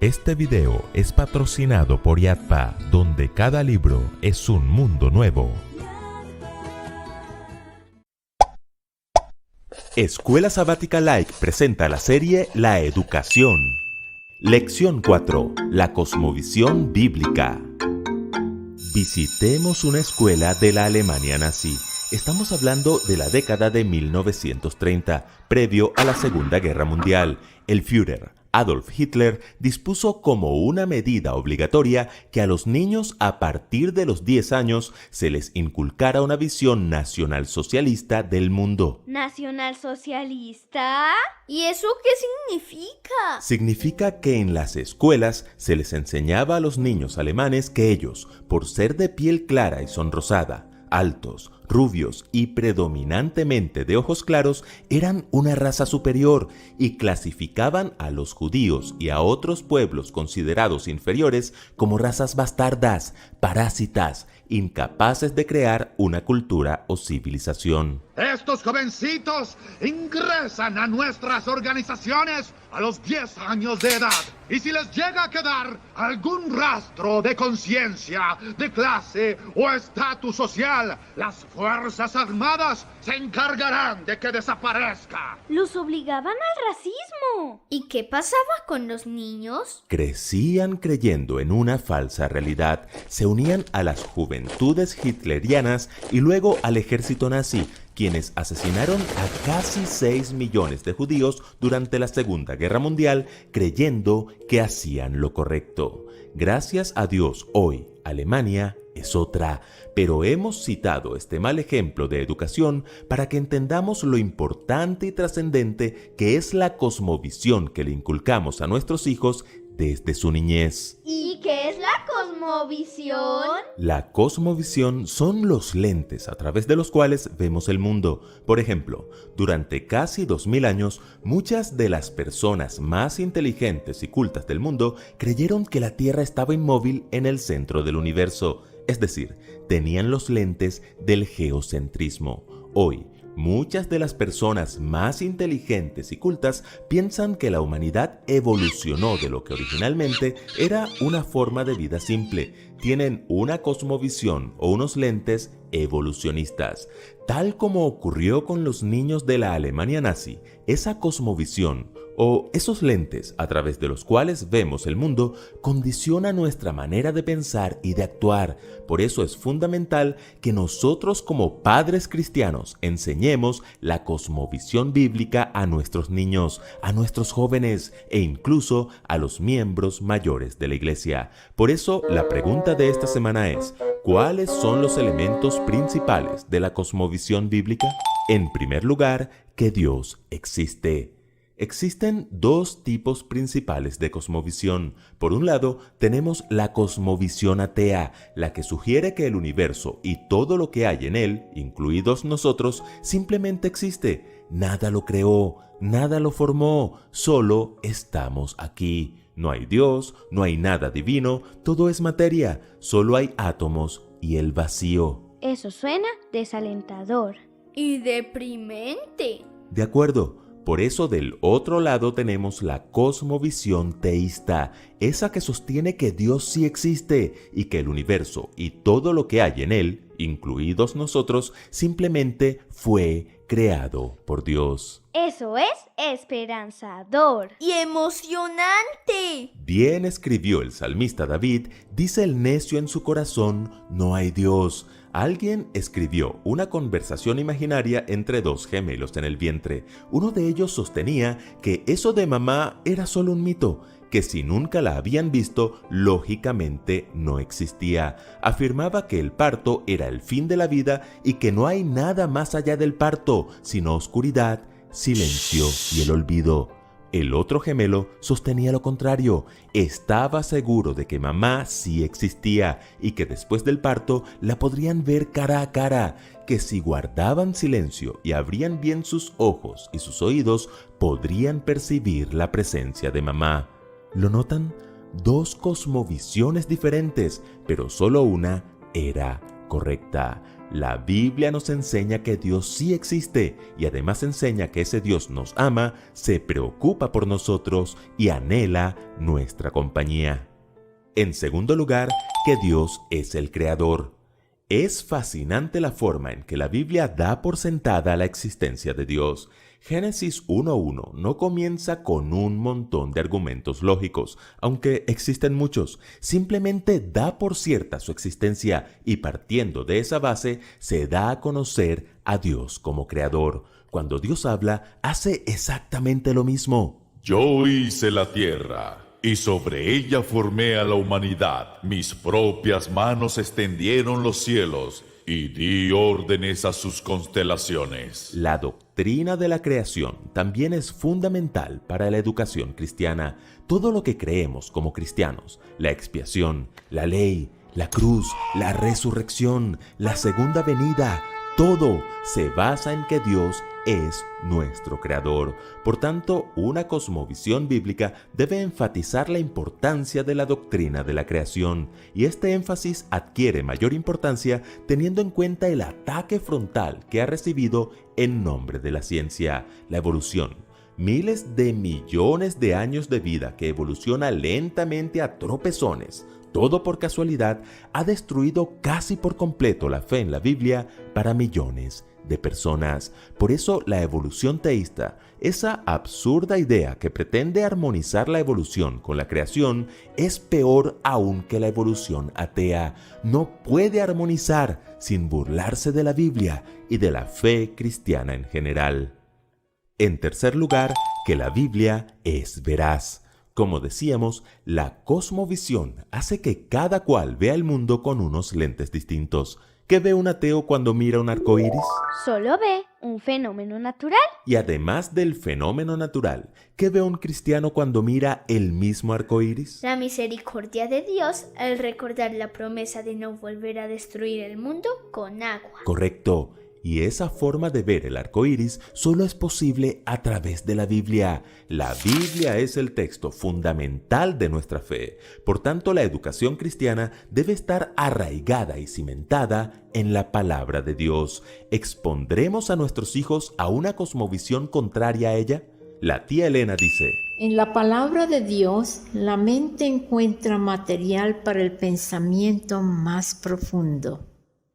Este video es patrocinado por Yadpa, donde cada libro es un mundo nuevo. Escuela Sabática Like presenta la serie La Educación. Lección 4. La Cosmovisión Bíblica. Visitemos una escuela de la Alemania nazi. Estamos hablando de la década de 1930, previo a la Segunda Guerra Mundial. El Führer Adolf Hitler dispuso como una medida obligatoria que a los niños a partir de los 10 años se les inculcara una visión nacionalsocialista del mundo. ¿Nacionalsocialista? ¿Y eso qué significa? Significa que en las escuelas se les enseñaba a los niños alemanes que ellos, por ser de piel clara y sonrosada, altos, rubios y predominantemente de ojos claros, eran una raza superior y clasificaban a los judíos y a otros pueblos considerados inferiores como razas bastardas, parásitas, incapaces de crear una cultura o civilización. Estos jovencitos ingresan a nuestras organizaciones a los 10 años de edad. Y si les llega a quedar algún rastro de conciencia, de clase o estatus social, las Fuerzas Armadas se encargarán de que desaparezca. Los obligaban al racismo. ¿Y qué pasaba con los niños? Crecían creyendo en una falsa realidad, se unían a las juventudes hitlerianas y luego al ejército nazi, quienes asesinaron a casi 6 millones de judíos durante la Segunda Guerra Mundial, creyendo que hacían lo correcto. Gracias a Dios, hoy Alemania es otra, pero hemos citado este mal ejemplo de educación para que entendamos lo importante y trascendente que es la cosmovisión que le inculcamos a nuestros hijos desde su niñez. ¿Y qué es la cosmovisión? La cosmovisión son los lentes a través de los cuales vemos el mundo. Por ejemplo, durante casi 2000 años, muchas de las personas más inteligentes y cultas del mundo creyeron que la Tierra estaba inmóvil en el centro del universo, es decir, tenían los lentes del geocentrismo. Hoy, muchas de las personas más inteligentes y cultas piensan que la humanidad evolucionó de lo que originalmente era una forma de vida simple. Tienen una cosmovisión o unos lentes evolucionistas. Tal como ocurrió con los niños de la Alemania nazi, esa cosmovisión o esos lentes a través de los cuales vemos el mundo condiciona nuestra manera de pensar y de actuar. Por eso es fundamental que nosotros como padres cristianos enseñemos la cosmovisión bíblica a nuestros niños, a nuestros jóvenes e incluso a los miembros mayores de la iglesia. Por eso la pregunta de esta semana es: ¿cuáles son los elementos principales de la cosmovisión bíblica? En primer lugar, que Dios existe. Existen dos tipos principales de cosmovisión. Por un lado, tenemos la cosmovisión atea, la que sugiere que el universo y todo lo que hay en él, incluidos nosotros, simplemente existe. Nada lo creó, nada lo formó, solo estamos aquí. No hay Dios, no hay nada divino, todo es materia, solo hay átomos y el vacío. Eso suena desalentador. Y deprimente. De acuerdo. Por eso del otro lado tenemos la cosmovisión teísta, esa que sostiene que Dios sí existe y que el universo y todo lo que hay en él, incluidos nosotros, simplemente fue creado por Dios. Eso es esperanzador y emocionante. Bien escribió el salmista David, dice el necio en su corazón, no hay Dios. Alguien escribió una conversación imaginaria entre dos gemelos en el vientre. Uno de ellos sostenía que eso de mamá era solo un mito, que si nunca la habían visto, lógicamente no existía. Afirmaba que el parto era el fin de la vida y que no hay nada más allá del parto, sino oscuridad, silencio y el olvido. El otro gemelo sostenía lo contrario. Estaba seguro de que mamá sí existía y que después del parto la podrían ver cara a cara, que si guardaban silencio y abrían bien sus ojos y sus oídos, podrían percibir la presencia de mamá. ¿Lo notan? Dos cosmovisiones diferentes, pero solo una era correcta. La Biblia nos enseña que Dios sí existe y además enseña que ese Dios nos ama, se preocupa por nosotros y anhela nuestra compañía. En segundo lugar, que Dios es el Creador. Es fascinante la forma en que la Biblia da por sentada la existencia de Dios. Génesis 1:1 no comienza con un montón de argumentos lógicos, aunque existen muchos. Simplemente da por cierta su existencia y partiendo de esa base se da a conocer a Dios como Creador. Cuando Dios habla, hace exactamente lo mismo. Yo hice la tierra y sobre ella formé a la humanidad. Mis propias manos extendieron los cielos y di órdenes a sus constelaciones. La doctrina de la creación también es fundamental para la educación cristiana. Todo lo que creemos como cristianos, la expiación, la ley, la cruz, la resurrección, la segunda venida, todo se basa en que Dios es nuestro Creador. Por tanto, una cosmovisión bíblica debe enfatizar la importancia de la doctrina de la creación, y este énfasis adquiere mayor importancia teniendo en cuenta el ataque frontal que ha recibido en nombre de la ciencia, la evolución. Miles de millones de años de vida que evoluciona lentamente a tropezones, todo por casualidad, ha destruido casi por completo la fe en la Biblia para millones de personas. Por eso la evolución teísta, esa absurda idea que pretende armonizar la evolución con la creación, es peor aún que la evolución atea. No puede armonizar sin burlarse de la Biblia y de la fe cristiana en general. En tercer lugar, que la Biblia es veraz. Como decíamos, la cosmovisión hace que cada cual vea el mundo con unos lentes distintos. ¿Qué ve un ateo cuando mira un arco iris? Solo ve un fenómeno natural. Y además del fenómeno natural, ¿qué ve un cristiano cuando mira el mismo arco iris? La misericordia de Dios al recordar la promesa de no volver a destruir el mundo con agua. Correcto. Y esa forma de ver el arco iris solo es posible a través de la Biblia. La Biblia es el texto fundamental de nuestra fe. Por tanto, la educación cristiana debe estar arraigada y cimentada en la palabra de Dios. ¿Expondremos a nuestros hijos a una cosmovisión contraria a ella? La tía Elena dice: en la palabra de Dios, la mente encuentra material para el pensamiento más profundo.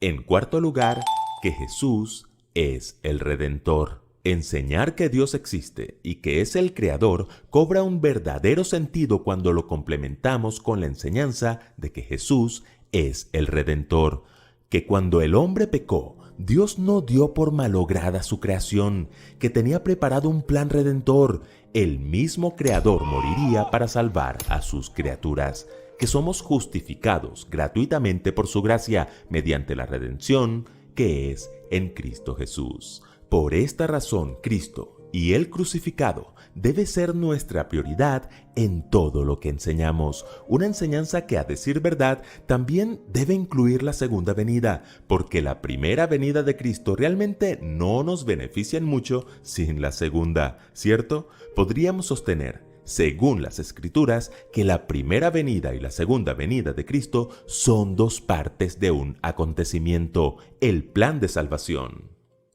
En cuarto lugar, que Jesús es el Redentor. Enseñar que Dios existe y que es el Creador cobra un verdadero sentido cuando lo complementamos con la enseñanza de que Jesús es el Redentor. Que cuando el hombre pecó, Dios no dio por malograda su creación, que tenía preparado un plan redentor. El mismo Creador moriría para salvar a sus criaturas, que somos justificados gratuitamente por su gracia mediante la redención que es en Cristo Jesús. Por esta razón, Cristo y el crucificado debe ser nuestra prioridad en todo lo que enseñamos. Una enseñanza que, a decir verdad, también debe incluir la segunda venida, porque la primera venida de Cristo realmente no nos beneficia en mucho sin la segunda, ¿cierto? Podríamos sostener, según las Escrituras, que la primera venida y la segunda venida de Cristo son dos partes de un acontecimiento, el plan de salvación.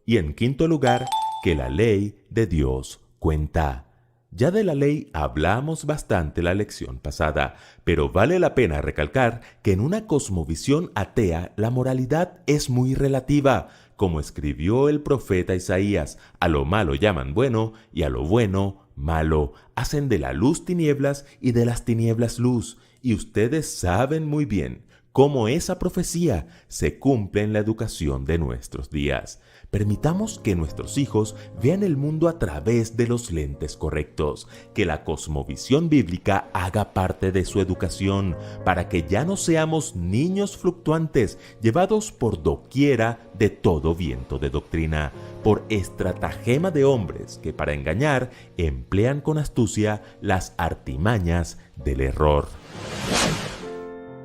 Y en quinto lugar, que la ley de Dios cuenta. Ya de la ley hablamos bastante la lección pasada, pero vale la pena recalcar que en una cosmovisión atea la moralidad es muy relativa. Como escribió el profeta Isaías, a lo malo llaman bueno y a lo bueno malo. Hacen de la luz tinieblas y de las tinieblas luz. Y ustedes saben muy bien cómo esa profecía se cumple en la educación de nuestros días. Permitamos que nuestros hijos vean el mundo a través de los lentes correctos, que la cosmovisión bíblica haga parte de su educación, para que ya no seamos niños fluctuantes, llevados por doquiera de todo viento de doctrina, por estratagema de hombres que para engañar emplean con astucia las artimañas del error.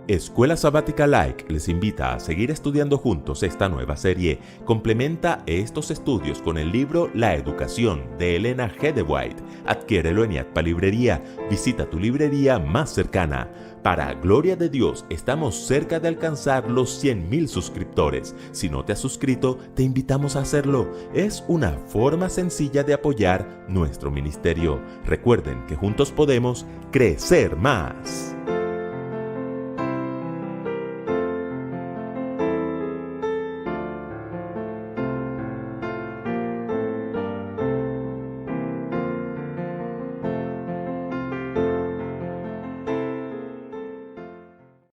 Escuela Sabática Like les invita a seguir estudiando juntos esta nueva serie. Complementa estos estudios con el libro La Educación de Elena G. de White. Adquiérelo en IATPA Librería. Visita tu librería más cercana. Para gloria de Dios, estamos cerca de alcanzar los 100,000 suscriptores. Si no te has suscrito, te invitamos a hacerlo. Es una forma sencilla de apoyar nuestro ministerio. Recuerden que juntos podemos crecer más.